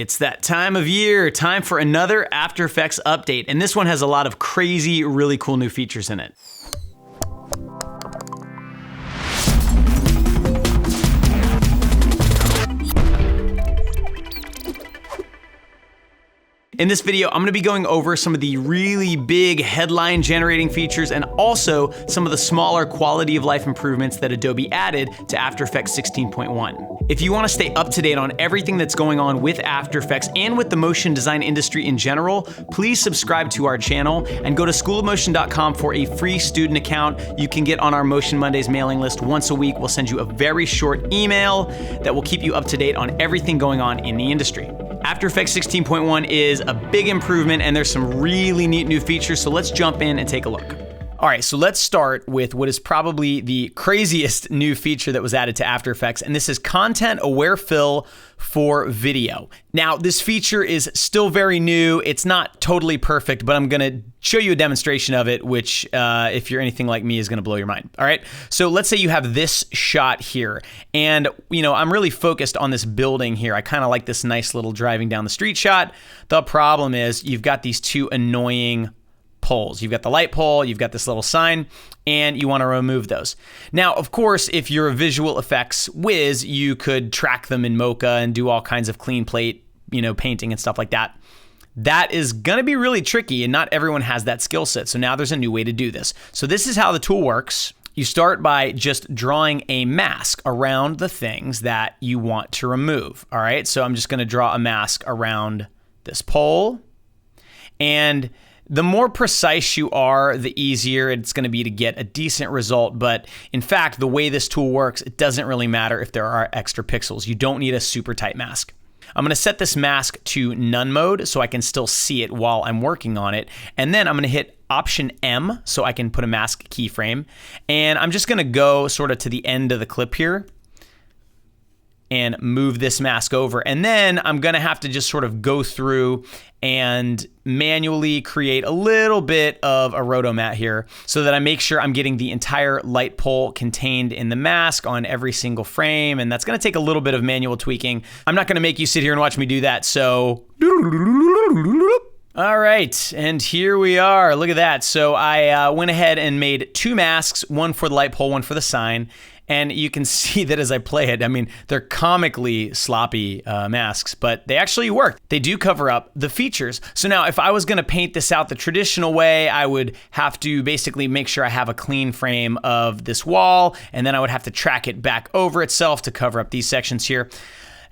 It's that time of year, time for another After Effects update, and this one has a lot of crazy, really cool new features in it. In this video, I'm gonna be going over some of the really big headline generating features and also some of the smaller quality of life improvements that Adobe added to After Effects 16.1. If you wanna stay up to date on everything that's going on with After Effects and with the motion design industry in general, please subscribe to our channel and go to schoolofmotion.com for a free student account. You can get on our Motion Mondays mailing list once a week. We'll send you a very short email that will keep you up to date on everything going on in the industry. After Effects 16.1 is a big improvement and there's some really neat new features, so let's jump in and take a look. All right, so let's start with what is probably the craziest new feature that was added to After Effects, and this is content-aware fill for video. Now, this feature is still very new. It's not totally perfect, but I'm gonna show you a demonstration of it, which, if you're anything like me, is gonna blow your mind. All right, so let's say you have this shot here, and I'm really focused on this building here. I kind of like this nice little driving down the street shot. The problem is you've got these two annoying poles. You've got the light pole, you've got this little sign, and you want to remove those. Now, of course, if you're a visual effects whiz, you could track them in Mocha and do all kinds of clean plate, painting and stuff like that. That is going to be really tricky, and not everyone has that skill set. So now there's a new way to do this. So this is how the tool works. You start by just drawing a mask around the things that you want to remove. All right, so I'm just going to draw a mask around this pole, and the more precise you are, the easier it's going to be to get a decent result. But in fact, the way this tool works, it doesn't really matter if there are extra pixels. You don't need a super tight mask. I'm going to set this mask to none mode so I can still see it while I'm working on it. And then I'm going to hit Option M so I can put a mask keyframe. And I'm just going to go sort of to the end of the clip here and move this mask over. And then I'm gonna have to just sort of go through and manually create a little bit of a Rodo mat here so that I make sure I'm getting the entire light pole contained in the mask on every single frame. And that's gonna take a little bit of manual tweaking. I'm not gonna make you sit here and watch me do that, so. All right, and here we are, look at that. So I went ahead and made two masks, one for the light pole, one for the sign. And you can see that as I play it, they're comically sloppy masks, but they actually work. They do cover up the features. So now if I was gonna paint this out the traditional way, I would have to basically make sure I have a clean frame of this wall, and then I would have to track it back over itself to cover up these sections here.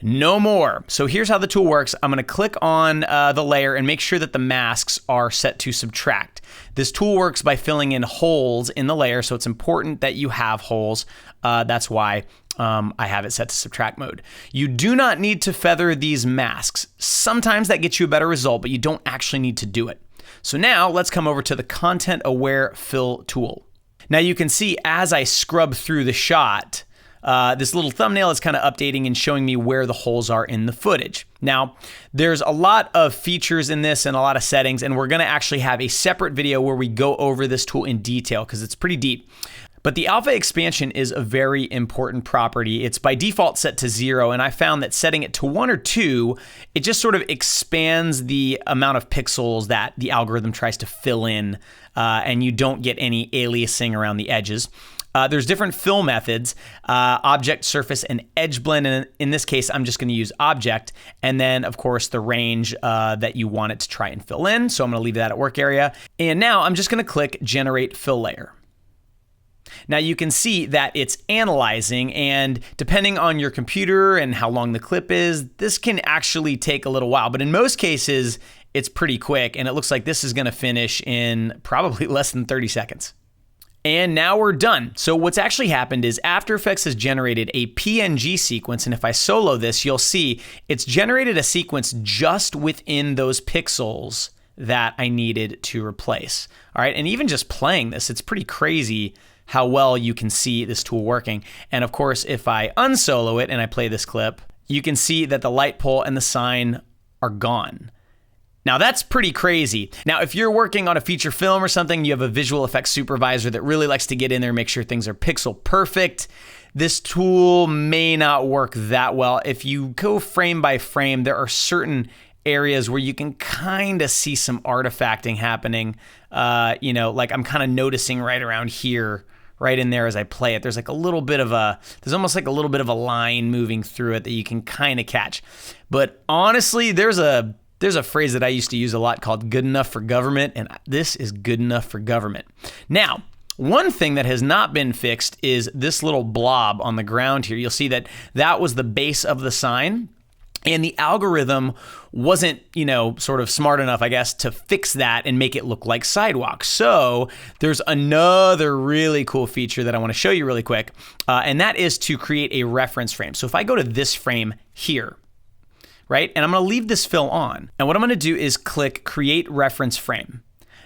No more. So here's how the tool works. I'm gonna click on the layer and make sure that the masks are set to subtract. This tool works by filling in holes in the layer, so it's important that you have holes. That's why I have it set to subtract mode. You do not need to feather these masks. Sometimes that gets you a better result, but you don't actually need to do it. So now let's come over to the Content Aware Fill tool. Now you can see as I scrub through the shot, this little thumbnail is kind of updating and showing me where the holes are in the footage. Now, there's a lot of features in this and a lot of settings, and we're gonna actually have a separate video where we go over this tool in detail because it's pretty deep. But the alpha expansion is a very important property. It's by default set to 0, and I found that setting it to 1 or 2, it just sort of expands the amount of pixels that the algorithm tries to fill in, and you don't get any aliasing around the edges. There's different fill methods, object, surface, and edge blend. And in this case, I'm just gonna use object. And then of course the range that you want it to try and fill in. So I'm gonna leave that at work area. And now I'm just gonna click generate fill layer. Now you can see that it's analyzing, and depending on your computer and how long the clip is, this can actually take a little while, but in most cases, it's pretty quick, and it looks like this is gonna finish in probably less than 30 seconds. And now we're done. So what's actually happened is After Effects has generated a PNG sequence, and if I solo this, you'll see it's generated a sequence just within those pixels that I needed to replace. All right, and even just playing this, it's pretty crazy how well you can see this tool working. And of course, if I unsolo it and I play this clip, you can see that the light pole and the sign are gone. Now that's pretty crazy. Now, if you're working on a feature film or something, you have a visual effects supervisor that really likes to get in there and make sure things are pixel perfect, this tool may not work that well. If you go frame by frame, there are certain areas where you can kind of see some artifacting happening. Like I'm kind of noticing right around here, right in there as I play it, there's almost like a little bit of a line moving through it that you can kind of catch. But honestly, there's a phrase that I used to use a lot called good enough for government, and this is good enough for government. Now, one thing that has not been fixed is this little blob on the ground here. You'll see that was the base of the sign, and the algorithm wasn't, sort of smart enough, I guess, to fix that and make it look like sidewalks. So there's another really cool feature that I want to show you really quick, and that is to create a reference frame. So if I go to this frame here, right? And I'm gonna leave this fill on. And what I'm gonna do is click Create Reference Frame.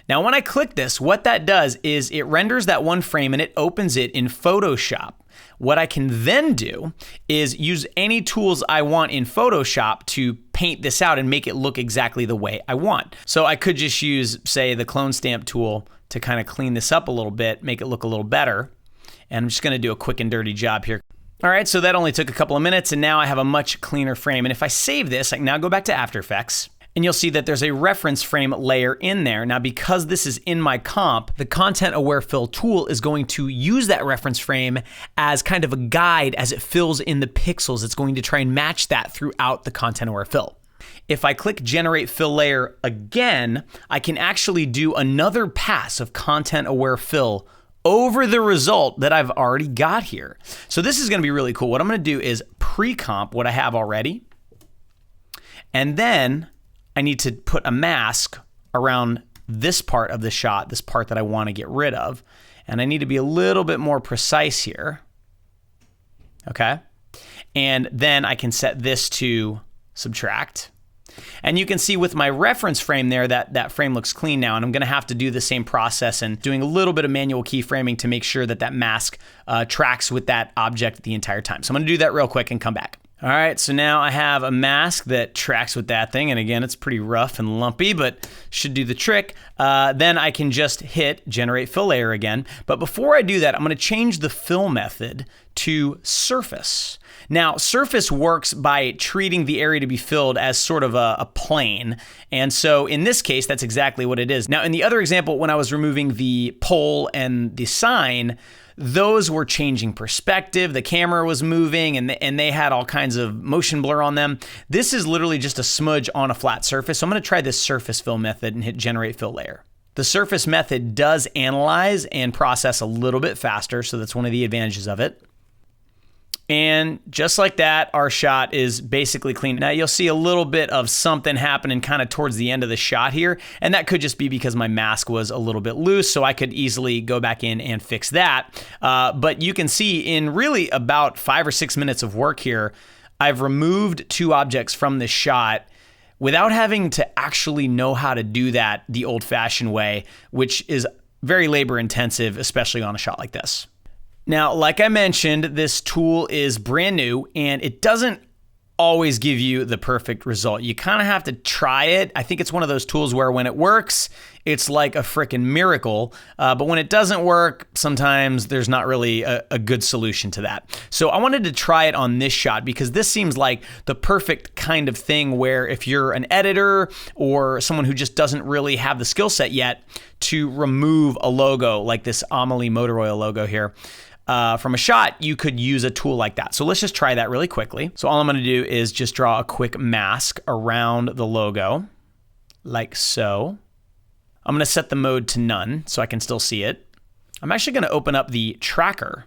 Now, when I click this, what that does is it renders that one frame and it opens it in Photoshop. What I can then do is use any tools I want in Photoshop to paint this out and make it look exactly the way I want. So I could just use, say, the clone stamp tool to kind of clean this up a little bit, make it look a little better. And I'm just gonna do a quick and dirty job here. All right, so that only took a couple of minutes, and now I have a much cleaner frame. And if I save this, I can now go back to After Effects, and you'll see that there's a reference frame layer in there. Now, because this is in my comp, the Content-Aware Fill tool is going to use that reference frame as kind of a guide as it fills in the pixels. It's going to try and match that throughout the Content-Aware Fill. If I click Generate Fill Layer again, I can actually do another pass of Content-Aware Fill over the result that I've already got here. So this is gonna be really cool. What I'm gonna do is pre-comp what I have already, and then I need to put a mask around this part of the shot, this part that I wanna get rid of, and I need to be a little bit more precise here, okay? And then I can set this to subtract. And you can see with my reference frame there that frame looks clean now, and I'm gonna have to do the same process and doing a little bit of manual keyframing to make sure that mask tracks with that object the entire time. So I'm gonna do that real quick and come back. All right, so now I have a mask that tracks with that thing, and again, it's pretty rough and lumpy, but should do the trick. Then I can just hit Generate Fill Layer again. But before I do that, I'm gonna change the fill method to surface. Now, surface works by treating the area to be filled as sort of a plane. And so in this case, that's exactly what it is. Now, in the other example, when I was removing the pole and the sign, those were changing perspective, the camera was moving, and they had all kinds of motion blur on them. This is literally just a smudge on a flat surface. So I'm gonna try this surface fill method and hit Generate Fill Layer. The surface method does analyze and process a little bit faster, so that's one of the advantages of it. And just like that, our shot is basically clean. Now you'll see a little bit of something happening kind of towards the end of the shot here, and that could just be because my mask was a little bit loose, so I could easily go back in and fix that. But you can see in really about 5 or 6 minutes of work here, I've removed 2 objects from this shot without having to actually know how to do that the old-fashioned way, which is very labor intensive, especially on a shot like this. Now, like I mentioned, this tool is brand new and it doesn't always give you the perfect result. You kind of have to try it. I think it's one of those tools where when it works, it's like a freaking miracle. But when it doesn't work, sometimes there's not really a good solution to that. So I wanted to try it on this shot because this seems like the perfect kind of thing where if you're an editor or someone who just doesn't really have the skill set yet to remove a logo like this Amelie Motor Oil logo here, from a shot, you could use a tool like that. So let's just try that really quickly. So all I'm gonna do is just draw a quick mask around the logo, like so. I'm gonna set the mode to none so I can still see it. I'm actually gonna open up the tracker,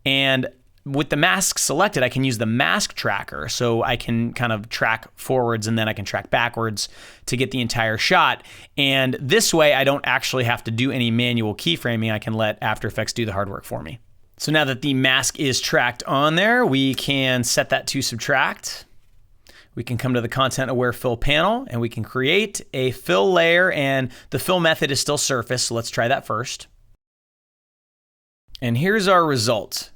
and with the mask selected, I can use the mask tracker so I can kind of track forwards and then I can track backwards to get the entire shot. And this way I don't actually have to do any manual keyframing. I can let After Effects do the hard work for me. So now that the mask is tracked on there, we can set that to subtract. We can come to the Content Aware Fill panel and we can create a fill layer, and the fill method is still surface. So let's try that first. And here's our result.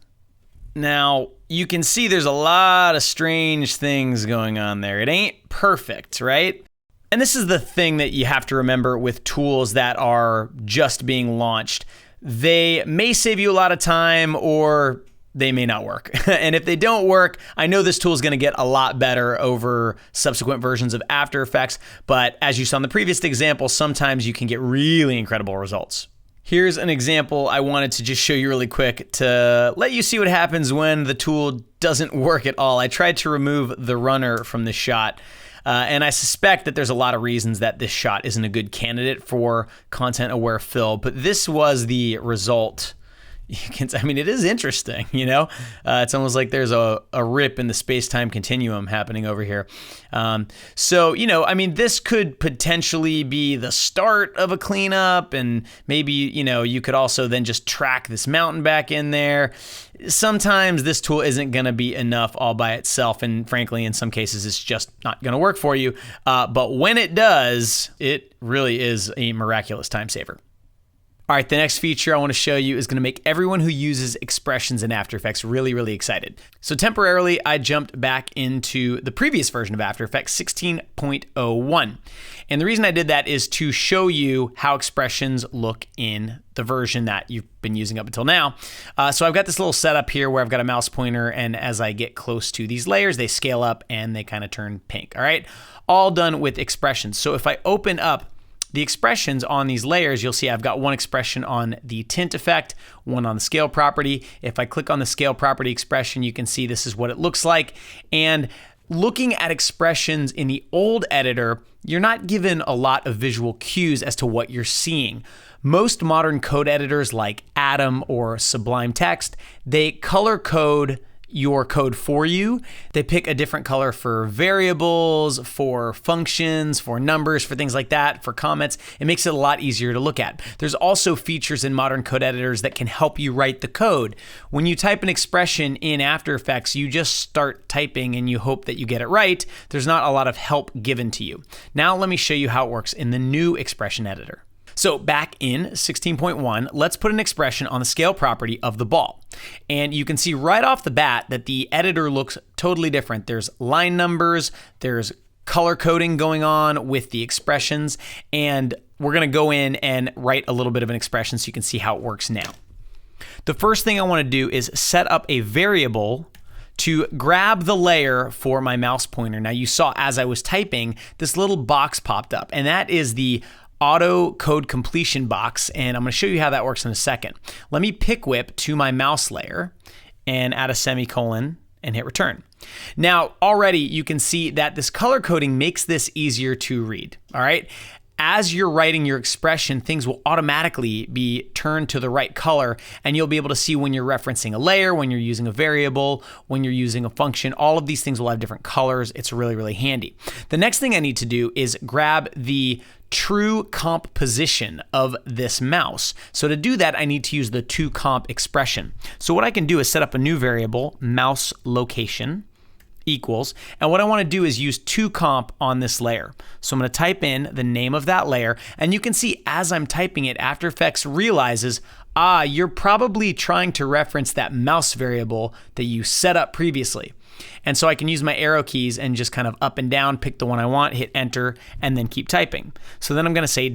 Now, you can see there's a lot of strange things going on there. It ain't perfect, right? And this is the thing that you have to remember with tools that are just being launched. They may save you a lot of time, or they may not work. And if they don't work, I know this tool is going to get a lot better over subsequent versions of After Effects. But as you saw in the previous example, sometimes you can get really incredible results. Here's an example I wanted to just show you really quick to let you see what happens when the tool doesn't work at all. I tried to remove the runner from the shot. And I suspect that there's a lot of reasons that this shot isn't a good candidate for content-aware fill, but this was the result. It is interesting, you know? It's almost like there's a rip in the space-time continuum happening over here. This could potentially be the start of a cleanup, and maybe, you could also then just track this mountain back in there. Sometimes this tool isn't gonna be enough all by itself, and frankly, in some cases, it's just not gonna work for you. But when it does, it really is a miraculous time saver. All right, the next feature I want to show you is going to make everyone who uses expressions in After Effects really, really excited. So temporarily, I jumped back into the previous version of After Effects, 16.01. And the reason I did that is to show you how expressions look in the version that you've been using up until now. So I've got this little setup here where I've got a mouse pointer, and as I get close to these layers, they scale up and they kind of turn pink, all right? All done with expressions. So if I open up the expressions on these layers, you'll see I've got one expression on the tint effect, one on the scale property. If I click on the scale property expression, you can see this is what it looks like. And looking at expressions in the old editor, you're not given a lot of visual cues as to what you're seeing. Most modern code editors like Atom or Sublime Text, they color code your code for you. They pick a different color for variables, for functions, for numbers, for things like that, for comments. It makes it a lot easier to look at. There's also features in modern code editors that can help you write the code. When you type an expression in After Effects, you just start typing and you hope that you get it right. There's not a lot of help given to you. Now let me show you how it works in the new expression editor. So back in 16.1, let's put an expression on the scale property of the ball. And you can see right off the bat that the editor looks totally different. There's line numbers, there's color coding going on with the expressions, and we're gonna go in and write a little bit of an expression so you can see how it works now. The first thing I wanna do is set up a variable to grab the layer for my mouse pointer. Now you saw as I was typing, this little box popped up, and that is the auto code completion box, and I'm going to show you how that works in a second. Let me pick whip to my mouse layer and add a semicolon and hit return. Now already you can see that this color coding makes this easier to read, all right? As you're writing your expression, things will automatically be turned to the right color, and you'll be able to see when you're referencing a layer, when you're using a variable, when you're using a function. All of these things will have different colors. It's really, really handy. The next thing I need to do is grab the true comp position of this mouse. So to do that, I need to use the toComp expression. So what I can do is set up a new variable, mouse location equals, and what I want to do is use toComp on this layer. So I'm going to type in the name of that layer, and you can see as I'm typing it, After Effects realizes, you're probably trying to reference that mouse variable that you set up previously. And so I can use my arrow keys and just kind of up and down, pick the one I want, hit enter, and then keep typing. So then I'm going to say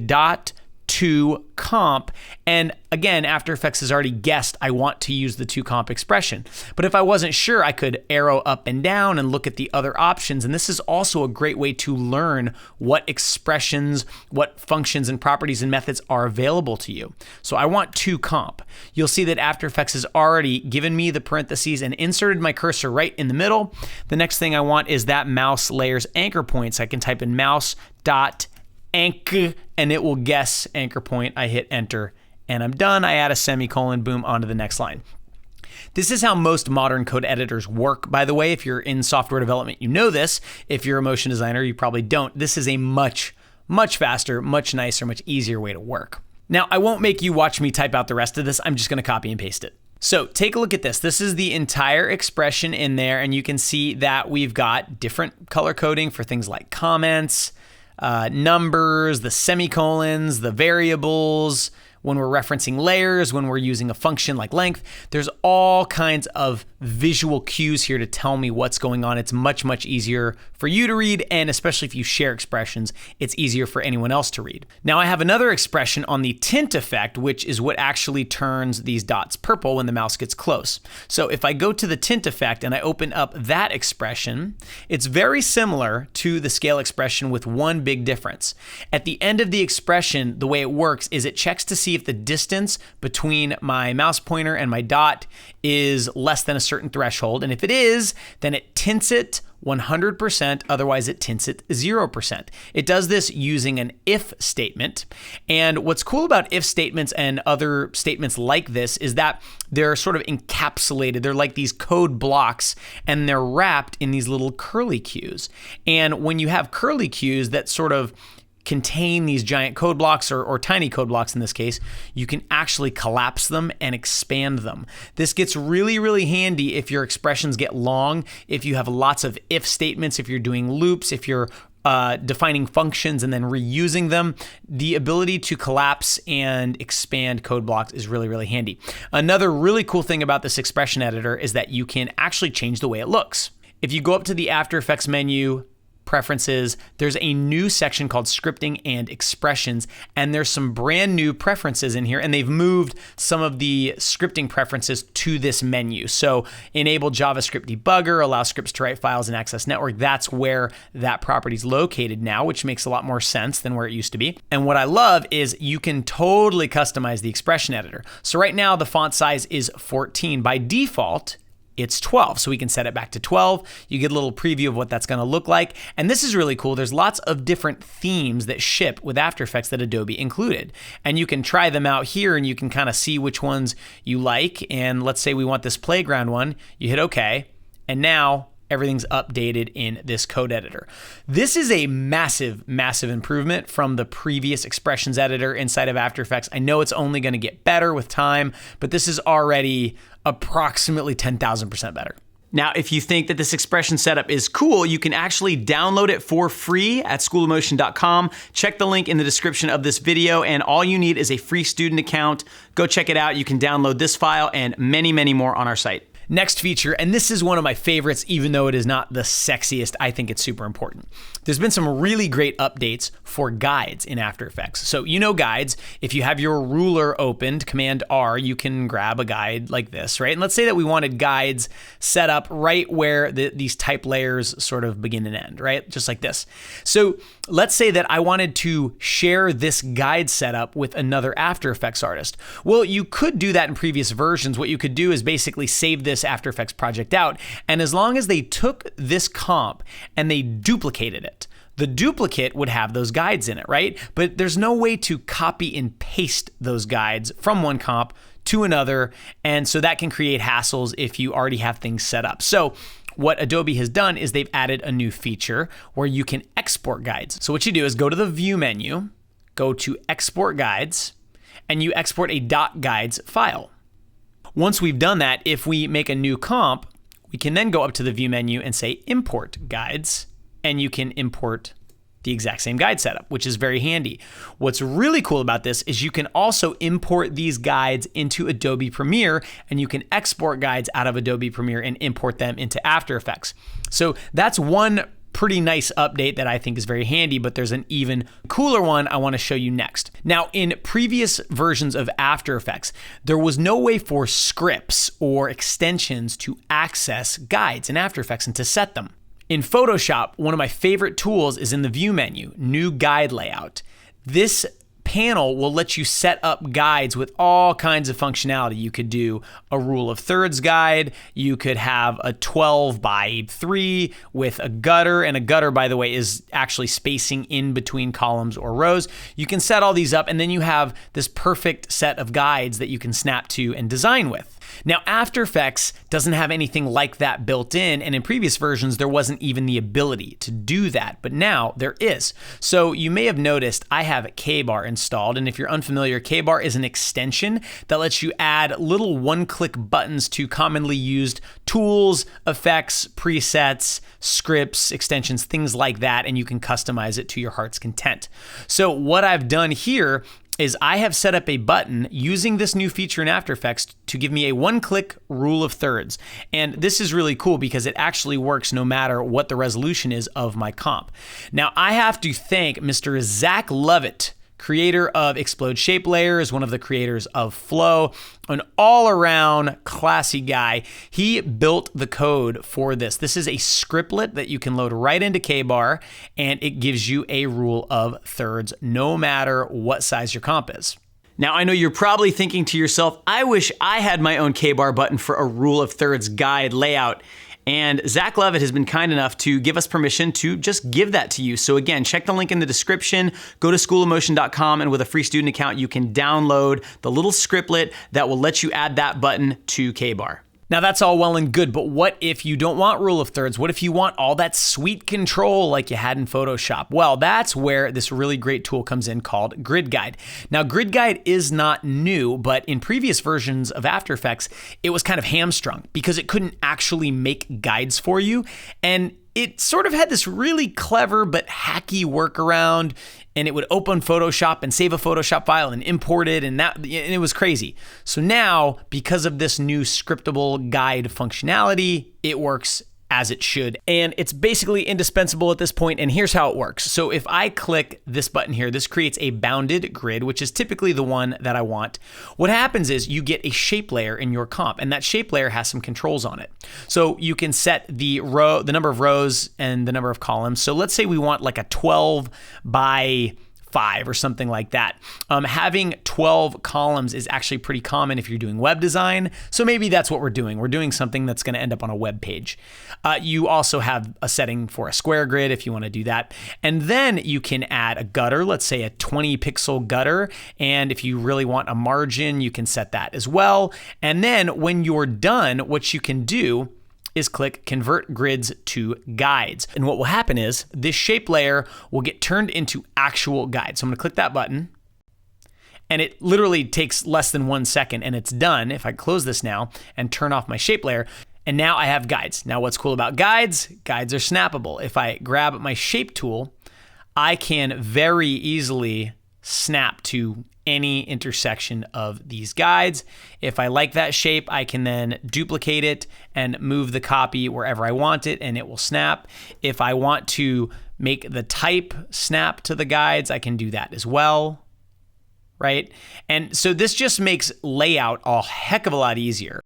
.toComp, and again, After Effects has already guessed I want to use the toComp expression. But if I wasn't sure, I could arrow up and down and look at the other options, and this is also a great way to learn what expressions, what functions and properties and methods are available to you. So I want toComp. You'll see that After Effects has already given me the parentheses and inserted my cursor right in the middle. The next thing I want is that mouse layer's anchor points. I can type in mouse.anchor, and it will guess anchor point. I hit enter and I'm done. I add a semicolon, boom, onto the next line. This is how most modern code editors work, by the way. If you're in software development, you know this. If you're a motion designer, you probably don't. This is a much faster, much nicer, much easier way to work. Now, I won't make you watch me type out the rest of this. I'm just gonna copy and paste it. So take a look at this. This is the entire expression in there, and you can see that we've got different color coding for things like comments, numbers, the semicolons, the variables. when we're referencing layers, when we're using a function like length. There's all kinds of visual cues here to tell me what's going on. It's much, much easier for you to read, and especially if you share expressions, it's easier for anyone else to read. Now I have another expression on the tint effect, which is what actually turns these dots purple when the mouse gets close. So if I go to the tint effect and I open up that expression, it's very similar to the scale expression with one big difference. At the end of the expression, the way it works is it checks to see if the distance between my mouse pointer and my dot is less than a certain threshold. And if it is, then it tints it 100%, otherwise it tints it 0%. It does this using an if statement. And what's cool about if statements and other statements like this is that they're sort of encapsulated. They're like these code blocks, and they're wrapped in these little curly cues. And when you have curly cues that sort of contain these giant code blocks or tiny code blocks in this case, you can actually collapse them and expand them. This gets really, really handy if your expressions get long, if you have lots of if statements, if you're doing loops, if you're defining functions and then reusing them. The ability to collapse and expand code blocks is really, really handy. Another really cool thing about this expression editor is that you can actually change the way it looks. If you go up to the After Effects menu, Preferences, there's a new section called Scripting and Expressions, and there's some brand new preferences in here, and they've moved some of the scripting preferences to this menu. So enable JavaScript debugger, allow scripts to write files in Access Network. That's where that property is located now, which makes a lot more sense than where it used to be. And what I love is you can totally customize the expression editor. So right now the font size is 14. By default, it's 12, so we can set it back to 12. You get a little preview of what that's gonna look like. And this is really cool. There's lots of different themes that ship with After Effects that Adobe included. And you can try them out here and you can kind of see which ones you like. And let's say we want this playground one, you hit okay, and now everything's updated in this code editor. This is a massive, massive improvement from the previous expressions editor inside of After Effects. I know it's only gonna get better with time, but this is already approximately 10,000% better. Now, if you think that this expression setup is cool, you can actually download it for free at schoolofmotion.com. Check the link in the description of this video, and all you need is a free student account. Go check it out. You can download this file and many, many more on our site. Next feature, and this is one of my favorites, even though it is not the sexiest, I think it's super important. There's been some really great updates for guides in After Effects. So you know guides, if you have your ruler opened, Command R, you can grab a guide like this, right? And let's say that we wanted guides set up right where these type layers sort of begin and end, right? Just like this. So let's say that I wanted to share this guide setup with another After Effects artist. Well, you could do that in previous versions. What you could do is basically save this After Effects project out, and as long as they took this comp and they duplicated it, the duplicate would have those guides in it, right? But there's no way to copy and paste those guides from one comp to another, and so that can create hassles if you already have things set up. So what Adobe has done is they've added a new feature where you can export guides. So what you do is go to the View menu, go to Export Guides, and you export a .guides file. Once we've done that, if we make a new comp, we can then go up to the View menu and say Import Guides, and you can import the exact same guide setup, which is very handy. What's really cool about this is you can also import these guides into Adobe Premiere, and you can export guides out of Adobe Premiere and import them into After Effects. So that's one pretty nice update that I think is very handy, but there's an even cooler one I want to show you next. Now, in previous versions of After Effects, there was no way for scripts or extensions to access guides in After Effects and to set them. In Photoshop, one of my favorite tools is in the View menu, New Guide Layout. This panel will let you set up guides with all kinds of functionality. You could do a rule of thirds guide. You could have a 12:3 with a gutter, and a gutter, by the way, is actually spacing in between columns or rows. You can set all these up, and then you have this perfect set of guides that you can snap to and design with. Now, After Effects doesn't have anything like that built in, and in previous versions, there wasn't even the ability to do that, but now there is. So you may have noticed I have K-Bar installed, and if you're unfamiliar, K-Bar is an extension that lets you add little one-click buttons to commonly used tools, effects, presets, scripts, extensions, things like that, and you can customize it to your heart's content. So what I've done here is I have set up a button using this new feature in After Effects to give me a one-click rule of thirds. And this is really cool because it actually works no matter what the resolution is of my comp. Now, I have to thank Mr. Zach Lovett, creator of Explode Shape Layers, one of the creators of Flow, an all-around classy guy. He built the code for this. This is a scriptlet that you can load right into K-Bar, and it gives you a rule of thirds no matter what size your comp is. Now, I know you're probably thinking to yourself, I wish I had my own K-Bar button for a rule of thirds guide layout. And Zach Lovett has been kind enough to give us permission to just give that to you. So again, check the link in the description, go to schoolofmotion.com, and with a free student account, you can download the little scriptlet that will let you add that button to K-Bar. Now that's all well and good, but what if you don't want rule of thirds? What if you want all that sweet control like you had in Photoshop? Well, that's where this really great tool comes in called Grid Guide. Now, Grid Guide is not new, but in previous versions of After Effects, it was kind of hamstrung because it couldn't actually make guides for you. And it sort of had this really clever but hacky workaround, and it would open Photoshop and save a Photoshop file and import it, and it was crazy. So now, because of this new scriptable guide functionality, it works as it should. And it's basically indispensable at this point, and here's how it works. So if I click this button here, this creates a bounded grid, which is typically the one that I want. What happens is you get a shape layer in your comp, and that shape layer has some controls on it. So you can set the number of rows and the number of columns. So let's say we want like a 12 by 5 or something like that. Having 12 columns is actually pretty common if you're doing web design. So maybe that's what we're doing. We're doing something that's going to end up on a web page. You also have a setting for a square grid if you want to do that. And then you can add a gutter, let's say a 20 pixel gutter. And if you really want a margin, you can set that as well. And then when you're done, what you can do is click Convert Grids to Guides. And what will happen is this shape layer will get turned into actual guides. So I'm gonna click that button, and it literally takes less than 1 second, and it's done. If I close this now and turn off my shape layer, and now I have guides. Now what's cool about guides? Guides are snappable. If I grab my shape tool, I can very easily snap to any intersection of these guides. If I like that shape, I can then duplicate it and move the copy wherever I want it, and it will snap. If I want to make the type snap to the guides, I can do that as well, right? And so this just makes layout a heck of a lot easier.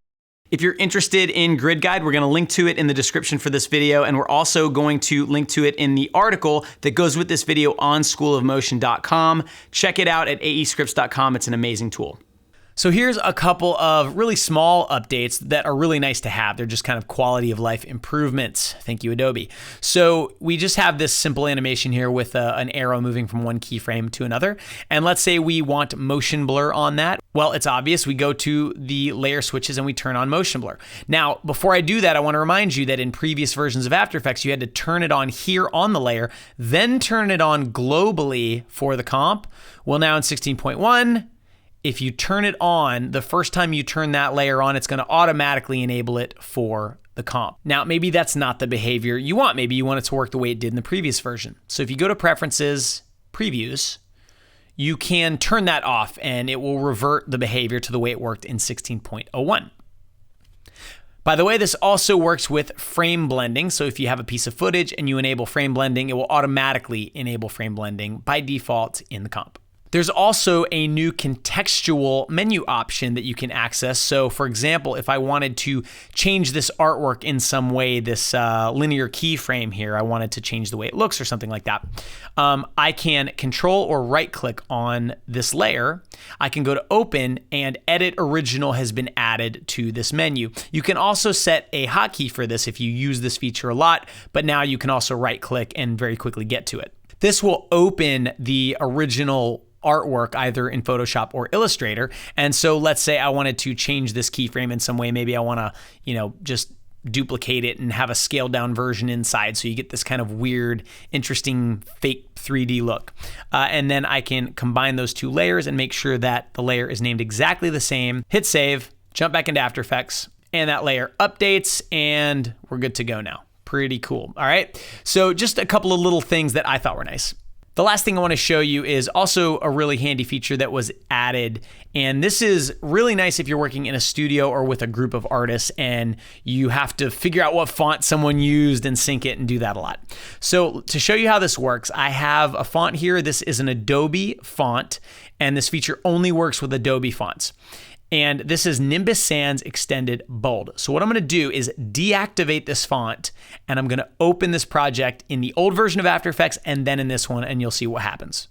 If you're interested in Grid Guide, we're going to link to it in the description for this video, and we're also going to link to it in the article that goes with this video on schoolofmotion.com. Check it out at aescripts.com. It's an amazing tool. So here's a couple of really small updates that are really nice to have. They're just kind of quality of life improvements. Thank you, Adobe. So we just have this simple animation here with an arrow moving from one keyframe to another. And let's say we want motion blur on that. Well, it's obvious. We go to the layer switches and we turn on motion blur. Now, before I do that, I want to remind you that in previous versions of After Effects, you had to turn it on here on the layer, then turn it on globally for the comp. Well, now in 16.1, if you turn it on, the first time you turn that layer on, it's going to automatically enable it for the comp. Now, maybe that's not the behavior you want. Maybe you want it to work the way it did in the previous version. So if you go to Preferences, Previews, you can turn that off and it will revert the behavior to the way it worked in 16.01. By the way, this also works with frame blending. So if you have a piece of footage and you enable frame blending, it will automatically enable frame blending by default in the comp. There's also a new contextual menu option that you can access. So for example, if I wanted to change this artwork in some way, this linear keyframe here, I wanted to change the way it looks or something like that, I can control or right click on this layer. I can go to Open, and Edit Original has been added to this menu. You can also set a hotkey for this if you use this feature a lot, but now you can also right click and very quickly get to it. This will open the original artwork either in Photoshop or Illustrator. And so let's say I wanted to change this keyframe in some way. Maybe I want to, just duplicate it and have a scaled down version inside. So you get this kind of weird, interesting, fake 3D look. And then I can combine those two layers and make sure that the layer is named exactly the same. Hit save, jump back into After Effects, and that layer updates, and we're good to go now. Pretty cool. All right. So just a couple of little things that I thought were nice. The last thing I want to show you is also a really handy feature that was added. And this is really nice if you're working in a studio or with a group of artists and you have to figure out what font someone used and sync it and do that a lot. So to show you how this works, I have a font here. This is an Adobe font, and this feature only works with Adobe fonts. And this is Nimbus Sans Extended Bold. So what I'm gonna do is deactivate this font, and I'm gonna open this project in the old version of After Effects and then in this one, and you'll see what happens.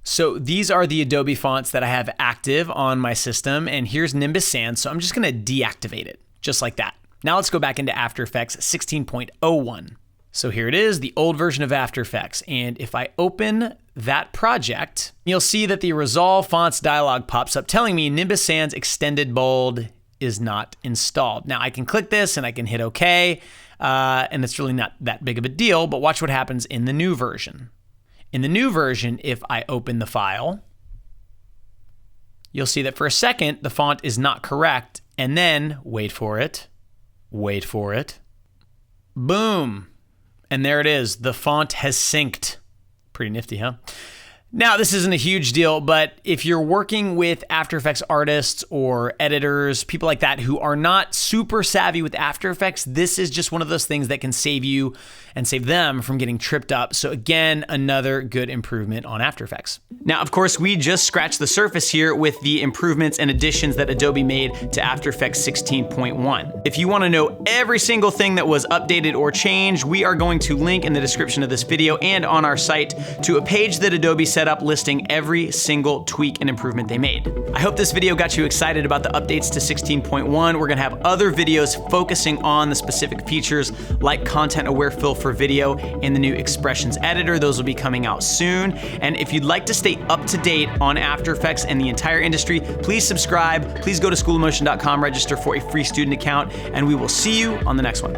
So these are the Adobe fonts that I have active on my system, and here's Nimbus Sans, so I'm just gonna deactivate it, just like that. Now let's go back into After Effects 16.01. So here it is, the old version of After Effects. And if I open that project, you'll see that the Resolve Fonts dialog pops up telling me Nimbus Sans Extended Bold is not installed. Now I can click this and I can hit OK, and it's really not that big of a deal, but watch what happens in the new version. In the new version, if I open the file, you'll see that for a second, the font is not correct, and then, wait for it, boom. And there it is, the font has synced. Pretty nifty, huh? Now, this isn't a huge deal, but if you're working with After Effects artists or editors, people like that who are not super savvy with After Effects, this is just one of those things that can save you and save them from getting tripped up. So again, another good improvement on After Effects. Now, of course, we just scratched the surface here with the improvements and additions that Adobe made to After Effects 16.1. If you want to know every single thing that was updated or changed, we are going to link in the description of this video and on our site to a page that Adobe set up listing every single tweak and improvement they made. I hope this video got you excited about the updates to 16.1. We're gonna have other videos focusing on the specific features like content-aware fill for video and the new expressions editor. Those will be coming out soon. And if you'd like to stay up to date on After Effects and the entire industry, please subscribe. Please go to schoolofmotion.com, register for a free student account, and we will see you on the next one.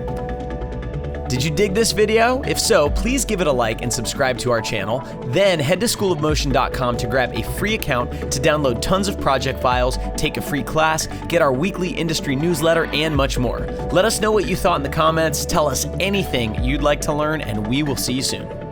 Did you dig this video? If so, please give it a like and subscribe to our channel. Then head to schoolofmotion.com to grab a free account to download tons of project files, take a free class, get our weekly industry newsletter, and much more. Let us know what you thought in the comments. Tell us anything you'd like to learn, and we will see you soon.